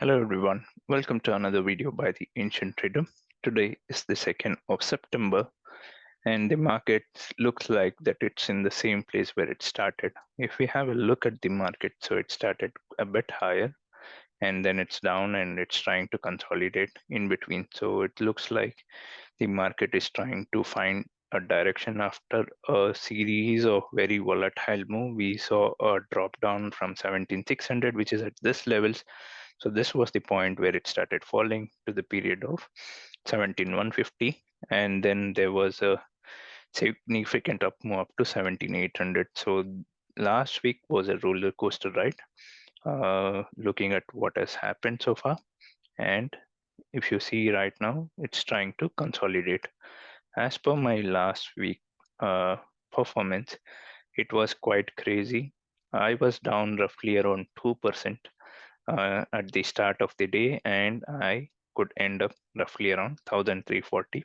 Hello everyone, welcome to another video by the Ancient Trader. Today is the 2nd of September and the market looks like that it's in the same place where it started. If we have a look at the market, so it started a bit higher and then it's down and it's trying to consolidate in between. So it looks like the market is trying to find a direction after a series of very volatile move. We saw a drop down from 17,600, which is at this levels. So this was the point where it started falling to the period of 17,150, and then there was a significant up move up to 17,800. So last week was a roller coaster ride. Looking at what has happened so far, and if you see right now, it's trying to consolidate. As per my last week uh, performance, it was quite crazy. I was down roughly around 2% at the start of the day, and I could end up roughly around 1,340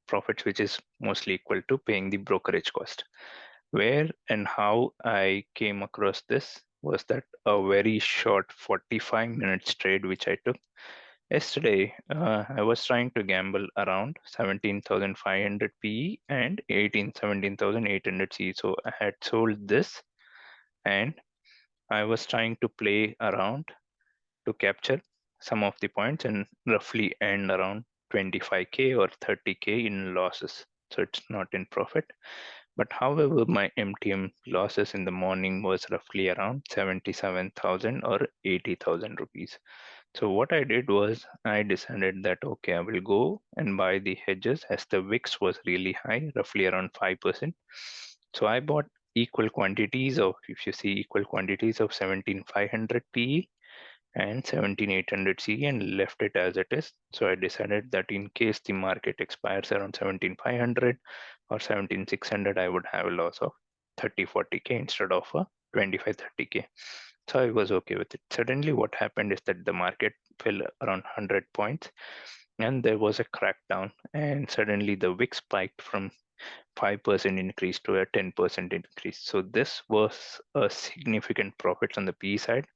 profits, which is mostly equal to paying the brokerage cost. Where and how I came across this was that a very short 45 minutes trade which I took yesterday. I was trying to gamble around 17,500 PE and 17,800 CE. So I had sold this and I was trying to play around to capture some of the points and roughly end around 25k or 30k in losses. So it's not in profit. But however, my MTM losses in the morning was roughly around 77,000 or 80,000 rupees. So what I did was I decided that okay, I will go and buy the hedges as the VIX was really high, roughly around 5%. So I bought equal quantities of, if you see, equal quantities of 17,500 PE and 17,800 CE and left it as it is. So I decided that in case the market expires around 17,500 or 17,600, I would have a loss of 30-40k instead of a 25-30k. So I was okay with it. Suddenly what happened is that the market fell around 100 points and there was a crackdown, and suddenly the VIX spiked from 5% increase to a 10% increase. So this was a significant profit on the PE side.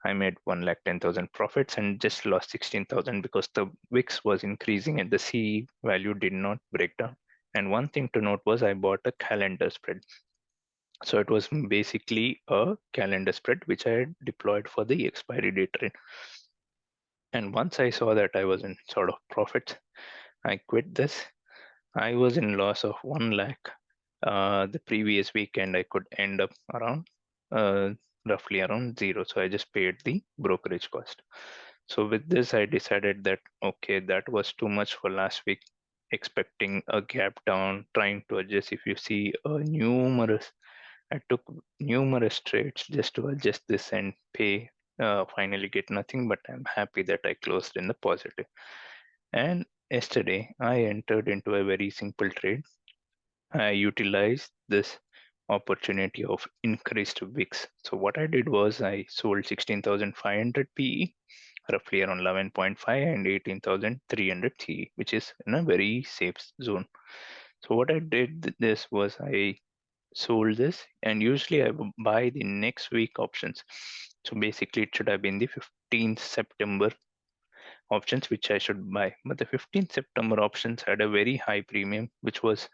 I made 1,10,000 profits and just lost 16,000 because the VIX was increasing and the C value did not break down. And one thing to note was I bought a calendar spread. So it was basically a calendar spread which I had deployed for the expiry date trade. And once I saw that I was in sort of profits, I quit this. I was in loss of 1 lakh. The previous weekend I could end up around uh, roughly around zero. So I just paid the brokerage cost. So with this, I decided that okay, that was too much for last week. Expecting a gap down, trying to adjust. If you see I took numerous trades just to adjust this and pay. Finally, get nothing, but I'm happy that I closed in the positive. And yesterday, I entered into a very simple trade. I utilized this opportunity of increased VIX. So what I did was I sold 16,500 PE, roughly around 11.5 and 18,300 CE, which is in a very safe zone. So what I did this was I sold this, and usually I would buy the next week options. So basically it should have been the 15th September options which I should buy. But the 15th September options had a very high premium, which was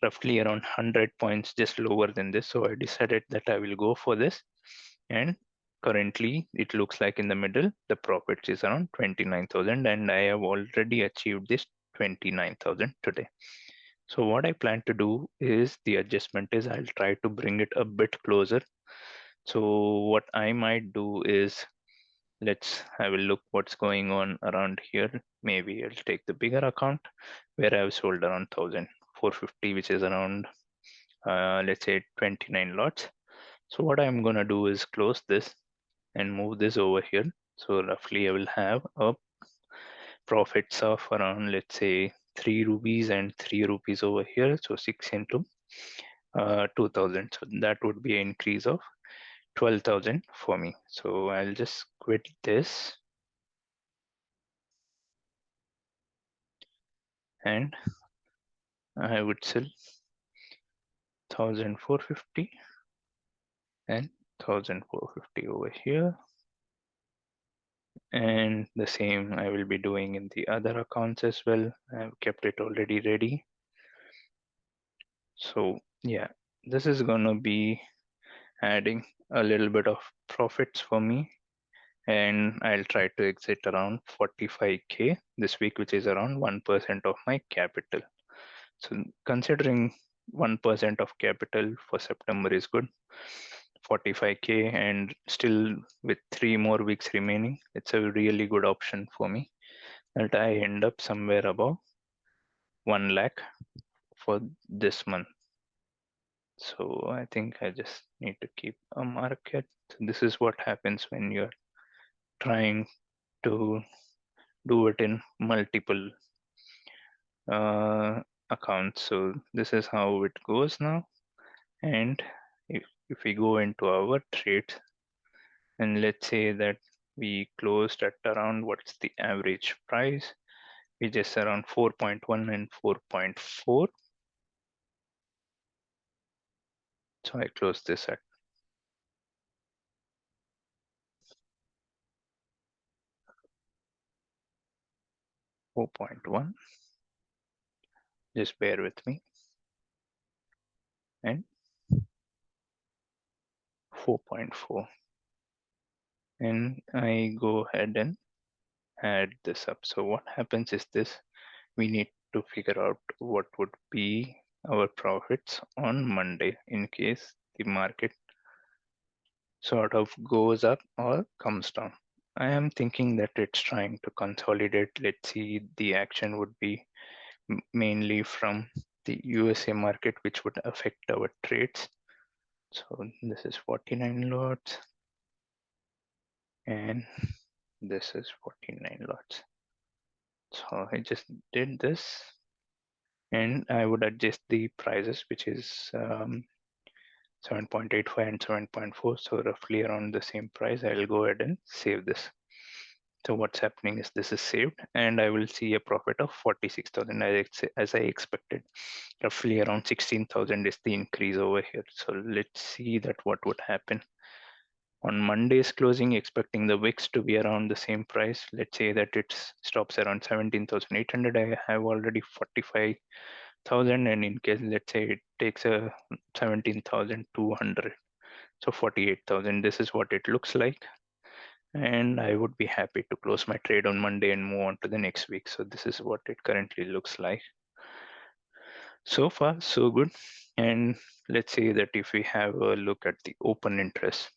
roughly around 100 points just lower than this. So I decided that I will go for this. And currently it looks like in the middle, the profit is around 29,000 and I have already achieved this 29,000 today. So what I plan to do is the adjustment is I'll try to bring it a bit closer. So what I might do is let's have a look what's going on around here. Maybe I'll take the bigger account where I've sold around 1,450, which is around let's say 29 lots. So what I'm gonna do is close this and move this over here. So roughly I will have a profits of around, let's say, 3 rupees and 3 rupees over here. So 6 into 2,000. So that would be an increase of 12,000 for me. So I'll just quit this and I would sell 1,450 and 1,450 over here And the same I will be doing in the other accounts as well. I've kept it already ready. So yeah, this is gonna be adding a little bit of profits for me, and I'll try to exit around 45k this week, which is around 1% of my capital. So considering 1% of capital for September is good. 45k, and still with 3 more weeks remaining, it's a really good option for me that I end up somewhere above 1 lakh for this month. So I think I just need to keep a market. So this is what happens when you're trying to do it in multiple uh, accounts. So this is how it goes now. And if we go into our trades, and let's say that we closed at around, what's the average price? We just around 4.1 and 4.4. So I closed this at 4.1. Just bear with me. And 4.4. And I go ahead and add this up. So what happens is this: we need to figure out what would be our profits on Monday in case the market sort of goes up or comes down. I am thinking that it's trying to consolidate. Let's see, the action would be mainly from the USA market, which would affect our trades. So this is 49 lots, and this is 49 lots. So I just did this, and I would adjust the prices, which is 7.85 and 7.4, so roughly around the same price. I'll go ahead and save this. So what's happening is this is saved, and I will see a profit of 46,000 as I expected. Roughly around 16,000 is the increase over here. So let's see that what would happen. On Monday's closing, expecting the VIX to be around the same price. Let's say that it stops around 17,800. I have already 45,000, and in case, let's say it takes a 17,200, so 48,000. This is what it looks like, and I would be happy to close my trade on Monday and move on to the next week. So this is what it currently looks like. So far, so good. And let's say that if we have a look at the open interest,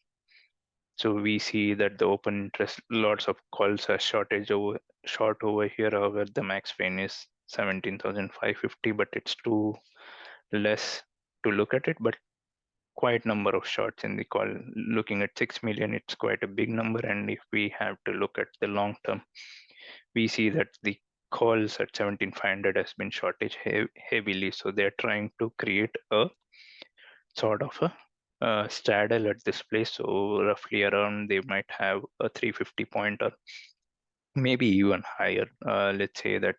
so we see that the open interest, lots of calls are short over here. However, the max pain is 17,550, but it's too less to look at it. But quite number of shorts in the call. Looking at 6 million, it's quite a big number. And if we have to look at the long term, we see that the calls at 17,500 has been shortage heavily. So they're trying to create a sort of a straddle at this place. So roughly around they might have a 350 point or maybe even higher. Let's say that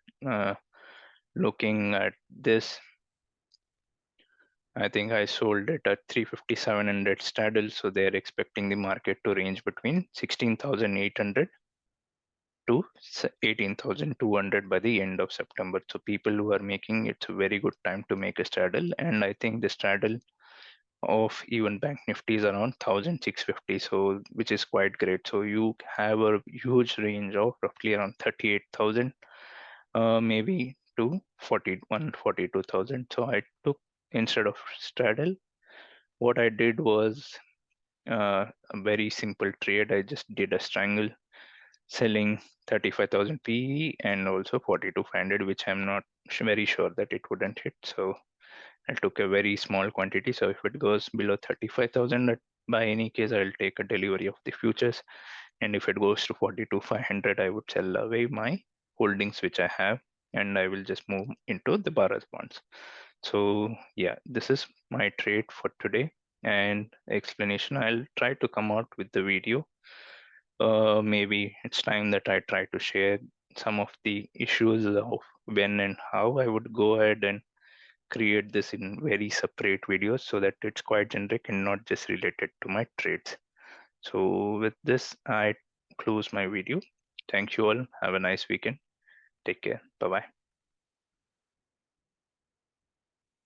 looking at this, I think I sold it at 357 and at straddle. So they're expecting the market to range between 16,800 to 18,200 by the end of September. So people who are making, it's a very good time to make a straddle. And I think the straddle of even Bank Nifty is around 1,650, so which is quite great. So you have a huge range of roughly around 38,000, maybe to 41, 42,000. So I took, instead of straddle, what I did was a very simple trade. I just did a strangle, selling 35,000 PE and also 42,500, which I'm not very sure that it wouldn't hit. So I took a very small quantity. So if it goes below 35,000, by any case, I'll take a delivery of the futures. And if it goes to 42,500, I would sell away my holdings, which I have, and I will just move into the Bharat bonds. So yeah, this is my trade for today and explanation. I'll try to come out with the video. Maybe it's time that I try to share some of the issues of when and how I would go ahead and create this in very separate videos so that it's quite generic and not just related to my trades. So with this, I close my video. Thank you all. Have a nice weekend. Take care. Bye bye.